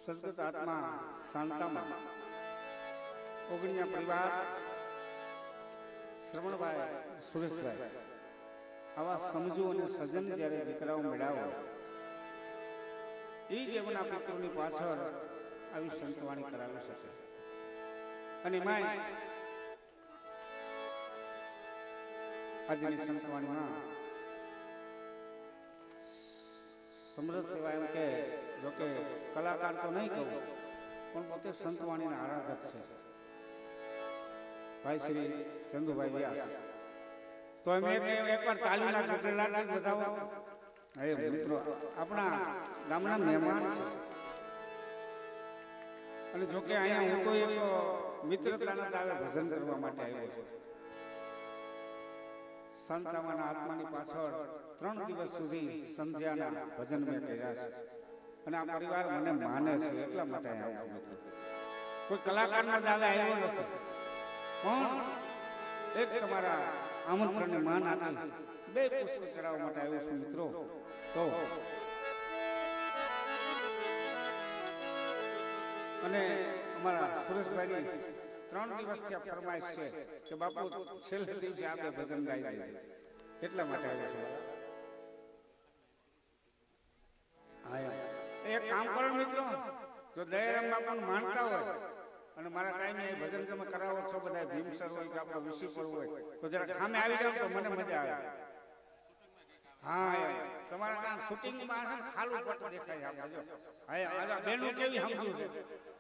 સદગત આત્મા શાંતામાં ઓગણીયા પરિવાર શ્રવણભાઈ સુરેશભાઈ આવા સમજુ અને સજ્જન જ્યારે દીકરાઓ મેળાવો એ જ એમના પિતૃની પાછળ આવી સંતવાણી કરાવી શકે. અને માય આજની સંતવાણીમાં સમૃદ્ધ સેવા એમ કે જોકે કલાકાર તો નહીં કહું પણ પોતે સંતવાણીના આરાધક છે ભાઈ શ્રી ચંદુભાઈ વ્યાસ. તો એમ એકવાર તાલીના ગગડાટ બતાવો. હવે મિત્રો આપણા ગામના મહેમાન છે અને જોકે અહીંયા હું તો એક મિત્રતાના દાવે ભજન કરવા માટે આવ્યો છું. સંતામાના આત્માની પાછળ 3 દિવસ સુધી સંધ્યાના ભજન મેં કર્યા છે અને આ પરિવાર મને માને છે એટલા માટે આવ્યો છું. કોઈ કલાકારના દાવે આવ્યો નથી પણ એક તમારા આમંત્રણને માન આપી 2 પુષ્પ ચડાવવા માટે આવ્યો છું મિત્રો. તો અને અમારા સુરેશભાઈની 3 દિવસથી આ ફરમાઈશ છે કે બાપુ છેલ્લે દિવસે આપણે ભજન ગાઈ દઈએ એટલા માટે આવ્યો છું. એક કામ કરો મિત્રો, જો દયારામ બાપાને માનતા હોય અને મારા કાયમી ભજન તમે કરાવો છો બધા ભીમસર હોય કે આપણો વિશીપર હોય તો જરા સામે આવી જાવ તો મને મજા આવે. હા તમારા કામ શૂટિંગમાં છે ને ખાલું પટ દેખાય આપણે. જો હા બેનું કેવી સમજુ છે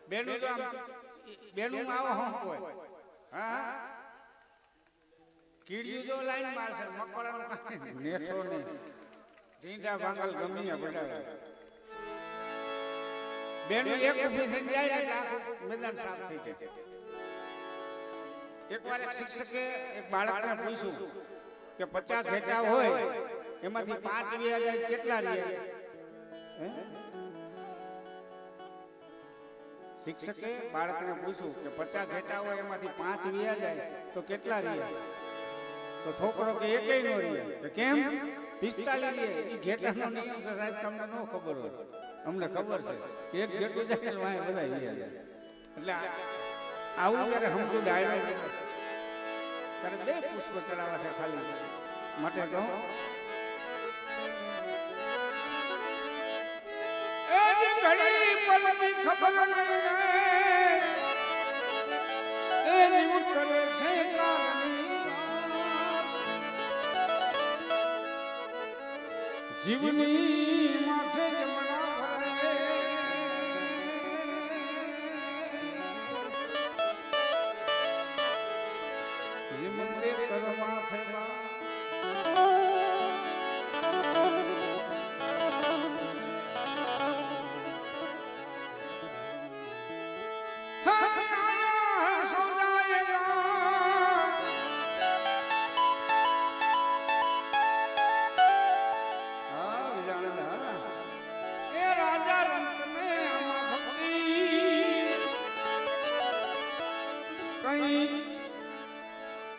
બેનું તો આમ બેનું આવો હમ હોય. હા કીડ્યું જો લાઈન માં છે મકવાડાનું નેઠો ને ઢીંડા ભાંગલ ગમીયા બડાવે બેનું એક ઊભી થઈ જાય એટલે આખું મેદાન સાફ થઈ જાય. એકવાર એક શિક્ષકે એક બાળકને પૂછ્યું કે 50 ઘેટા હોય એમાંથી 5 વ્યા જાય કેટલા રહે? શિક્ષકે બાળકને પૂછ્યું કે 50 ઘેટા હોય એમાંથી 5 વ્યા જાય તો કેટલા રહે? તો છોકરો કે એકેય નો રહે. કે કેમ? 45 રહે. એ ઘેટાનો નિયમ છે સાહેબ, તમને ન ખબર હોય, અમને ખબર છે કે એક ઘેટું જાય વાય બધા રહે. એટલે આવું જ્યારે સમજુ ડાયલોગ ત્યારે 2 પુષ્પ ચડાવવા છે ખાલી માટે તો ઘડી પલની ખબર નહીં એ જીવ કરે છે જીવની માથે જમણા ભરે જીવને કરવા છે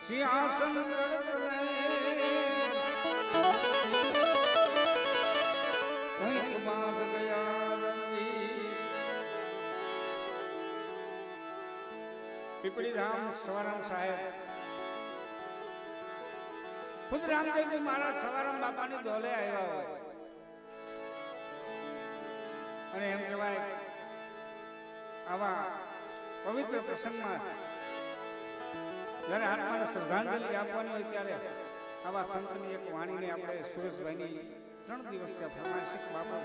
સિંહાસન પીપળી ધામ સવારામ સાહેબ ખુદ રામદેવજી મહારાજ સવારામ બાપાની દોલે આવ્યા હોય અને એમ કહેવાય આવા પવિત્ર પ્રસંગમાં જ્યારે આત્માને શ્રદ્ધાંજલિ આપવાની હોય ત્યારે આવા સંતની એક વાણીને આપણે સુરેશભાઈની 3 દિવસથી ફરમાઈશ બાપા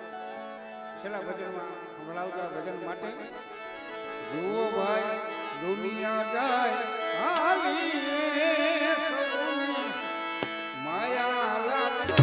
છેલ્લા ભજનમાં સંભળાવતા ભજન માટે જુઓ ભાઈ દુનિયા જાય હાલી સગુની માયા લાગે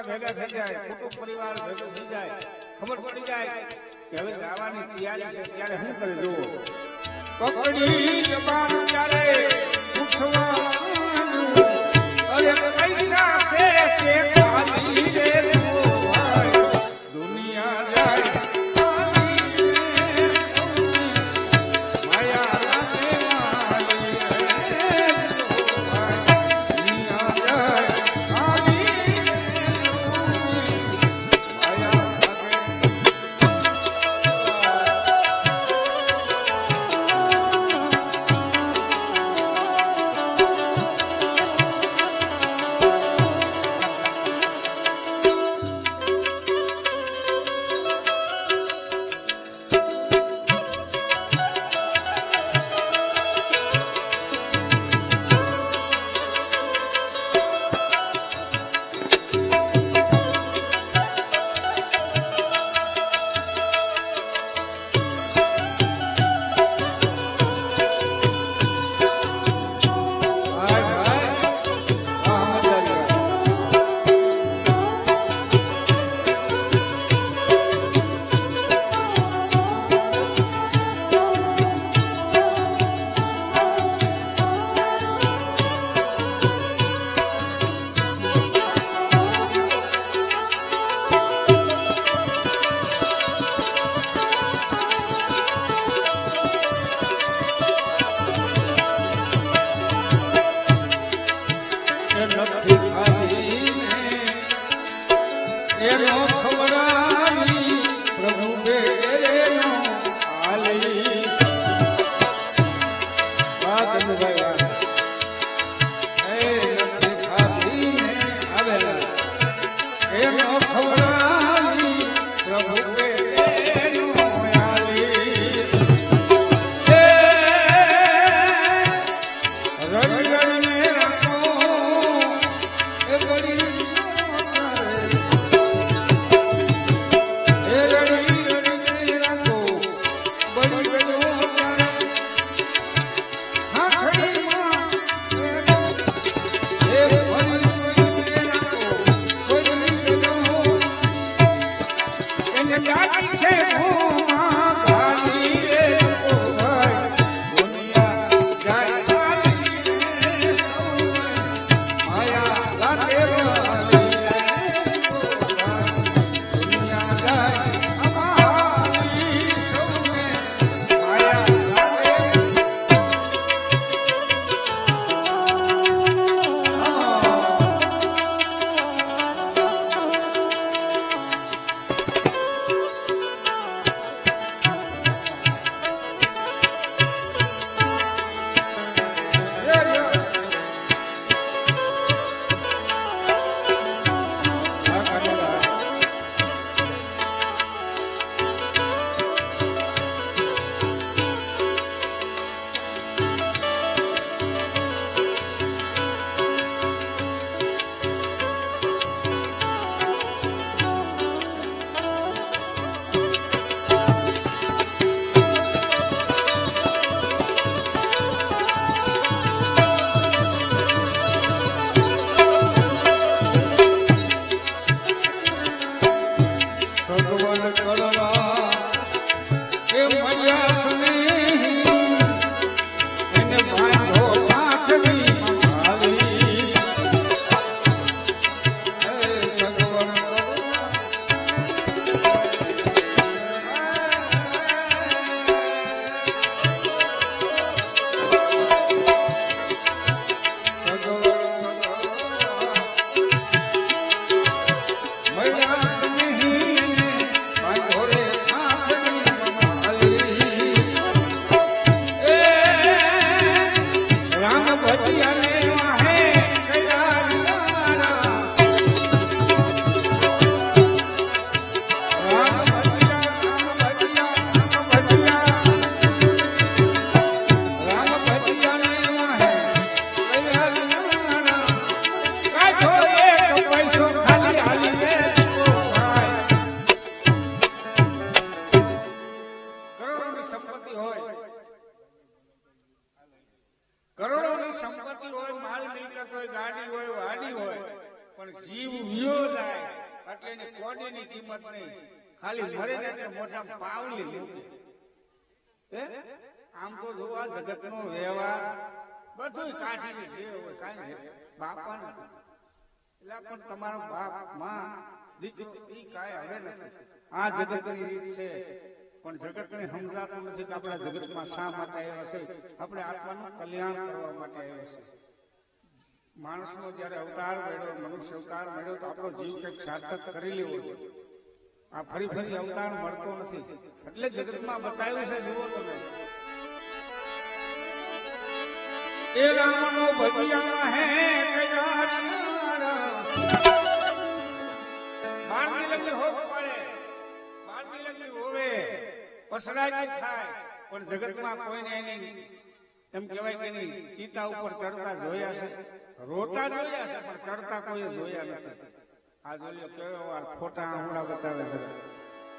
બધા ભેગા થઈ જાય, કુટુંબ પરિવાર ભેગો થઈ જાય, ખબર પડી જાય કે હવે જવાની તૈયારી છે, ત્યારે શું કરે જુઓ. પકડી જબાન ત્યારે પૂછવાનું, અરે પૈસા છે કે ખાલી રે ભાઈ, દુનિયા જાય એનો ખવડાવી પ્રભુ બેનો આલી. વાહ ચંદુભાઈ વાહ. એ નથી ખાધીને આવેલા એનો ખવડાવી પ્રભુ બેનો આલી. રવિ રવિને રાખો એ ગળી સંપત્તિ હોય, માલ મિલકત હોય, ગાડી હોય, વાડી હોય, પણ જીવ વિયો જાય એટલે એની કોડીની કિંમત નહીં, ખાલી મરે ને એટલે મોઢામાં પાવલી મૂકે. આમ તો જોવા જગતનો વ્યવહાર બધું કાઢીને જે હોય કાંઈ બાપા નથી. એટલે પણ તમારો બાપ માં દીકરો ઈ કાંઈ હવે નથી. આ જગતની રીત છે, પણ જગતને સમજાતું નથી કે આપણા જગતમાં શા માટે આવ્યા છે. આપણે આત્માનું કલ્યાણ કરવા માટે આવ્યા છે. માણસનો જ્યારે અવતાર મળ્યો, મનુષ્ય અવતાર મળ્યો, તો આપણો જીવ કંઈક સાર્થક કરી લેવો જોઈએ. આ ફરી ફરી અવતાર મળતો નથી, એટલે જગતમાં બતાવ્યું છે. જુઓ તમે, એ રામનો ભજિયા હે બાળની લગી હોક પાડે, બાળની લગી હોવે, પસડાઈ થાય, પણ જગતમાં કોઈને એની એમ કહેવાય કે એની ચિતા ઉપર ચડતા જોયા છે, રોતા જોયા છે, પણ ચડતા કોઈ જોયા નથી. આ જોયો કેવો વાર ખોટા આંગળા બતાવે છે.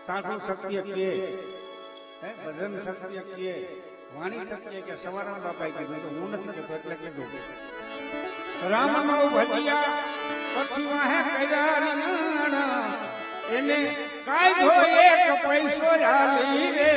સાધુ સત્ય કે ભજન સત્ય કે વાણી સત્ય કે સવારના બાપાએ કીધું, તો હું નથી કહેતો એટલે કીધું. રામનો ભજિયા પછી વાહે કર્યા રીંગણ, એને કાઈ હોય એક પૈસો આલી રે.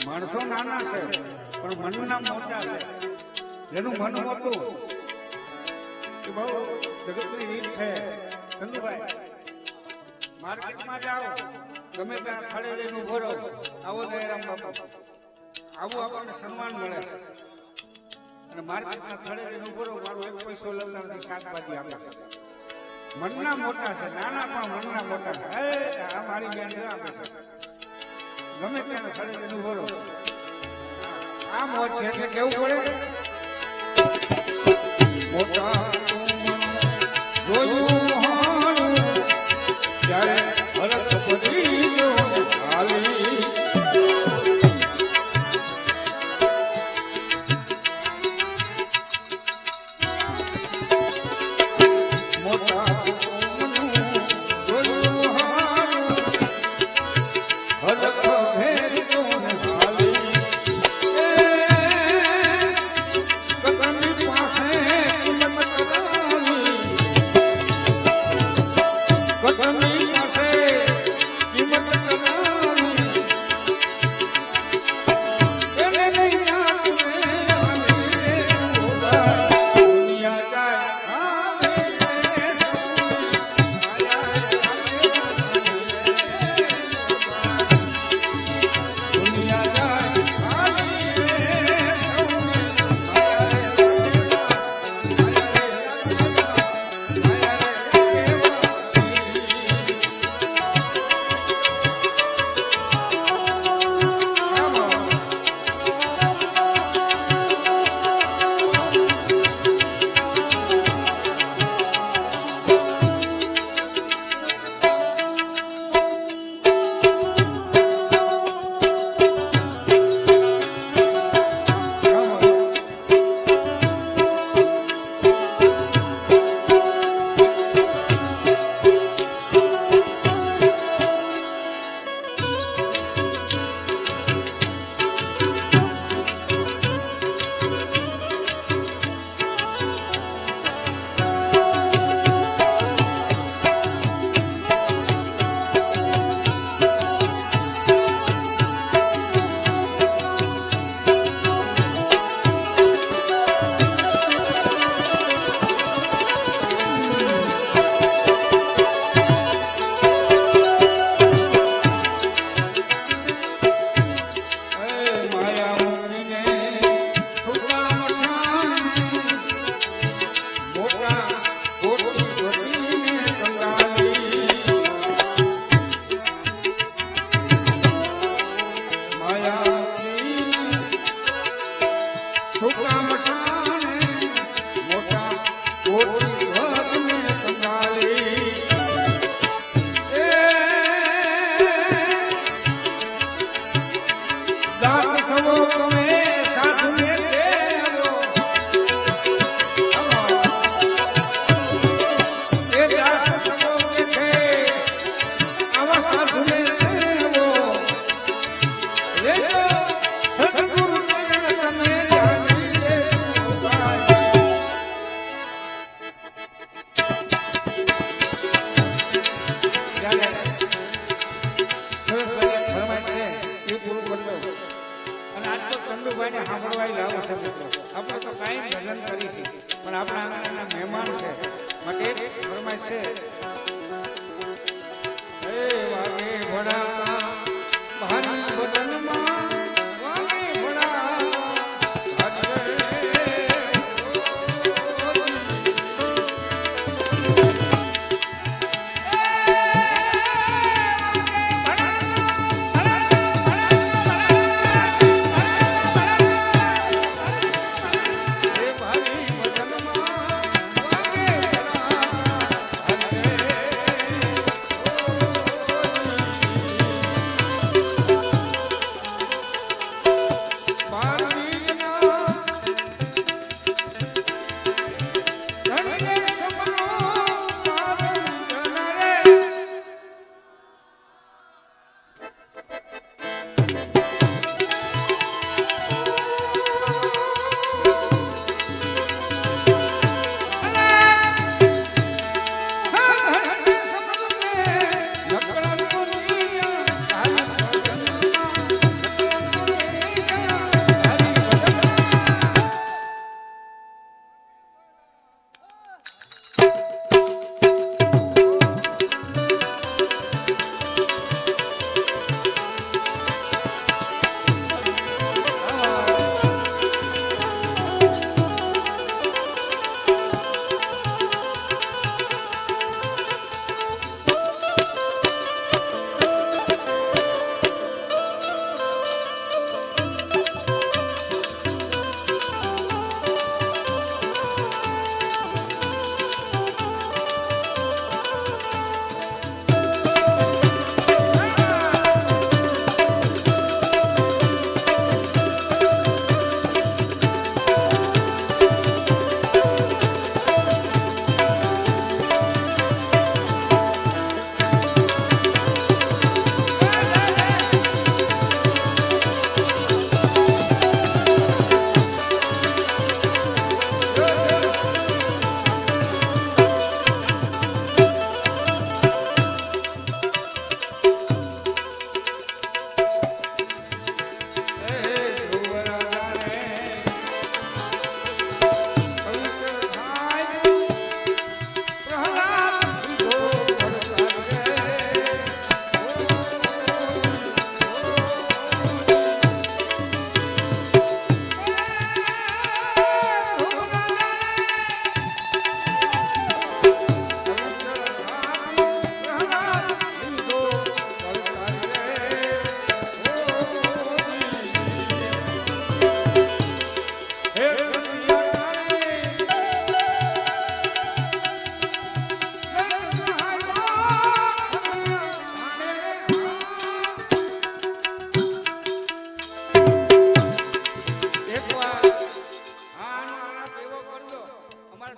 માણસો નાના છે પણ મનના મોટા છે. જેનું મન મોટું એ બહુ જગતની રીત છે. ચંદુભાઈ માર્કેટમાં જાઓ ગમે ત્યાં થડે જઈને ઉભો રહો, આવો દયારામ બાપુ, આવું આપણને સન્માન મળે છે. અને માર્કેટના થડે જઈને ઉભો રહો, મારો એક પૈસો લેતા નથી, શાકભાજી આપે છે. મનના મોટા છે, નાના પણ મનના મોટા છે. આ મારી બેન આપે છે. ગમે ત્યાં થડે જઈને ઉભો રહો, આ મોજ છે એટલે કેવું પડે. મોટા જોયું હારું ત્યારે ભરત બધી હાલી મોટા જોયું હારું ભરત ભેરી આપણે તો કાંઈ ભજન કરી છે, પણ આપણા આંગણાના મહેમાન છે માટે એક ફરમાઈશ છે. હે વાગે ભણા ભારી વદનમાં વાગે ભણા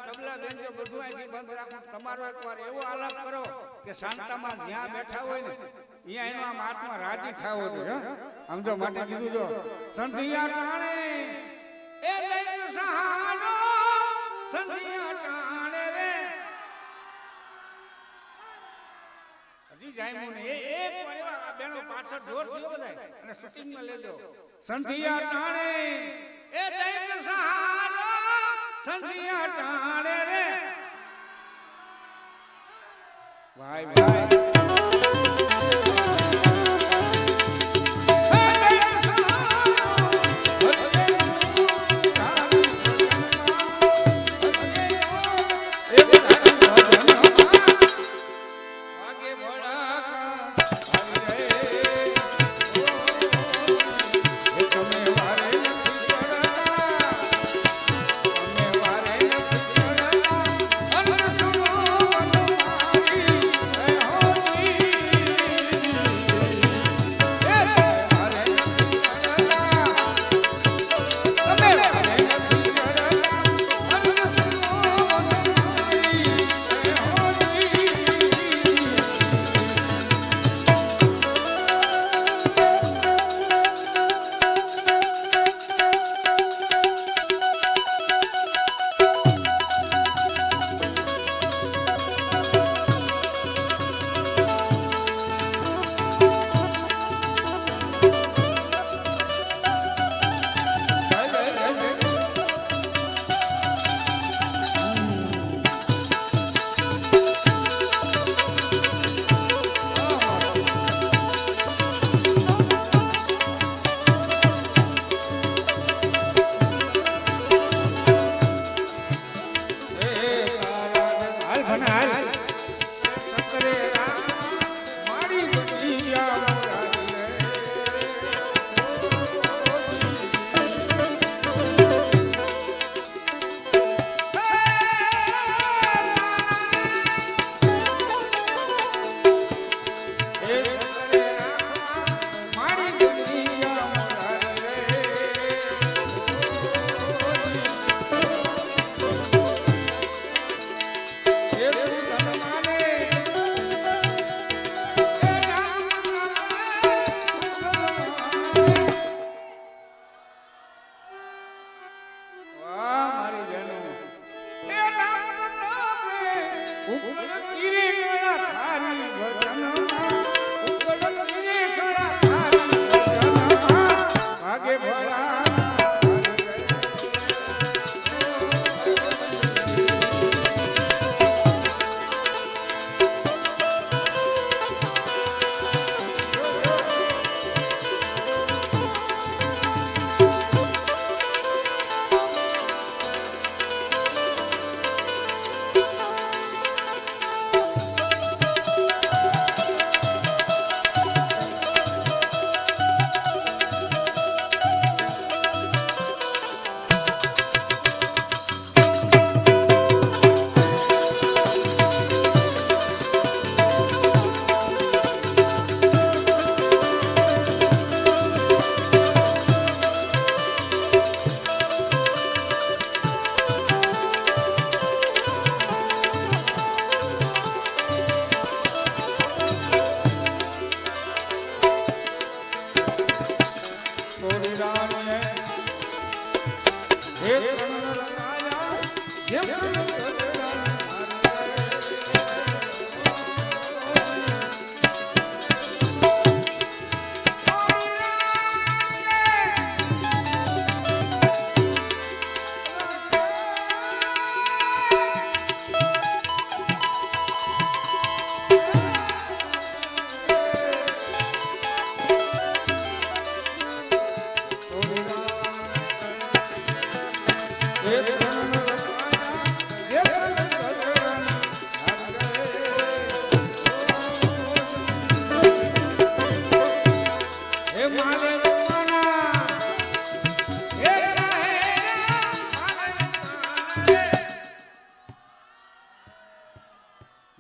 તબલા બેન જો બધું અહીંથી બંધ રાખો તમારો એકવાર એવો આલાપ કરો કે શાંતામાં જ્યાં બેઠા હોય ને અહીંયા એનો આમ આત્મા રાજી ખાવો જોઈએ આમ જો માટે કીધું જો સંધિયા ટાણે એ દૈત સહારો સંધિયા ટાણે રે હજી જાયમું ને એક વાર એવા બેનો પાછળ જોર થયો બધાય અને શૂટિંગ માં લેજો સંધિયા ટાણે એ દૈત સહારો સંધિયા ટાણે રે ભાઈ ભાઈ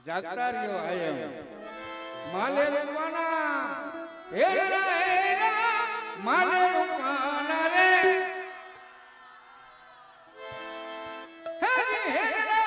જાગતા રહ્યો આયમ માલે રૂપાના હેરા હેરા માલે રૂપાના રે હેરા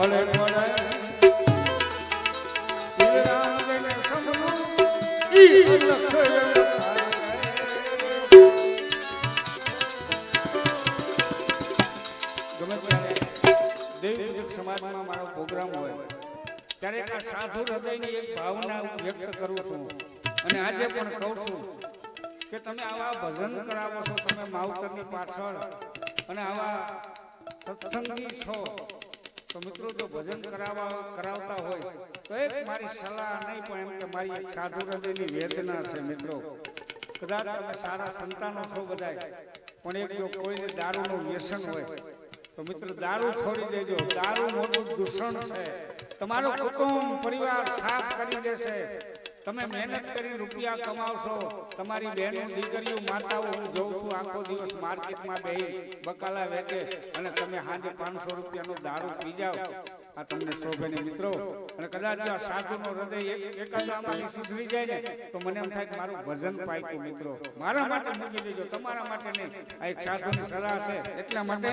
પડે પડે રામ સમનું ઈ અલખ ગમે ત્યારે દેવી પૂજક સમાજમાં મારો પ્રોગ્રામ હોય ત્યારે એક સાધુ હૃદયની એક ભાવના વ્યક્ત કરું છું અને આજે પણ કહું છું કે તમે આવા ભજન કરાવો છો તમે માવતરની પાછળ અને આવા સત્સંગી છો તો મિત્રો જો ભજન કરાવતા હોય તો એક મારી સલાહ નહીં પણ એમ કે મારી એક સાધુ હૃદયની વેદના છે મિત્રો કદાચ તમે સારા સંતાનો છો બધાય પણ એક જો કોઈને દારૂનું વ્યસન હોય તો મિત્રો દારૂ છોડી દેજો દારૂ મોટું દૂષણ છે તમારો કુટુંબ પરિવાર સાફ કરી દેશે તમે મહેનત કરી રૂપિયા કમાવશો તમારી બહેનો દીકરીઓ માતાઓ હું જોઉં છું આખો દિવસ માર્કેટમાં બેહી બકાલા વેચે અને તમે સાંજે 500 રૂપિયાનો દારૂ પી જાઓ આ તમને શોભે ને મિત્રો અને કદાચ જો સાધુનો હૃદય એકાદામાંથી સુધરી જાય ને તો મને એમ થાય કે મારું ભજન પાક્યું મિત્રો મારા માટે મૂકી દેજો તમારા માટે નહીં આ એક સાધુની સલાહ છે એટલા માટે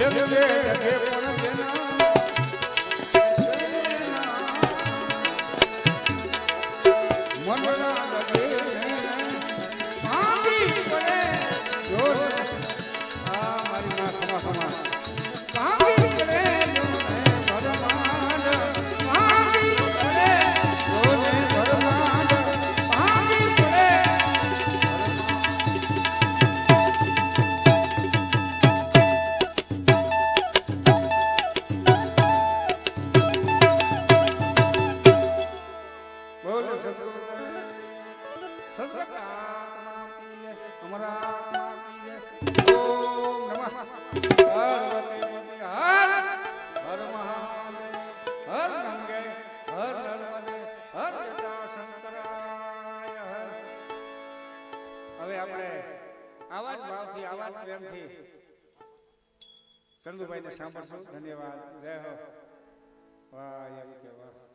જગે જગે પણ જેના મનના લગે ભાંગી પડે જો આ મારી માં ખમા ખમા ભાંગી પડે જો ભરમાંડ ભાંગી પડે જો ભરમાંડ ભાંગી પડે બોલ સદગુરુ હવે આપણે આવા જ ભાવથી આવા જ પ્રેમથી ચંદુભાઈને સાંભળશું. ધન્યવાદ. જય હો. વાહ એમ કે વાહ.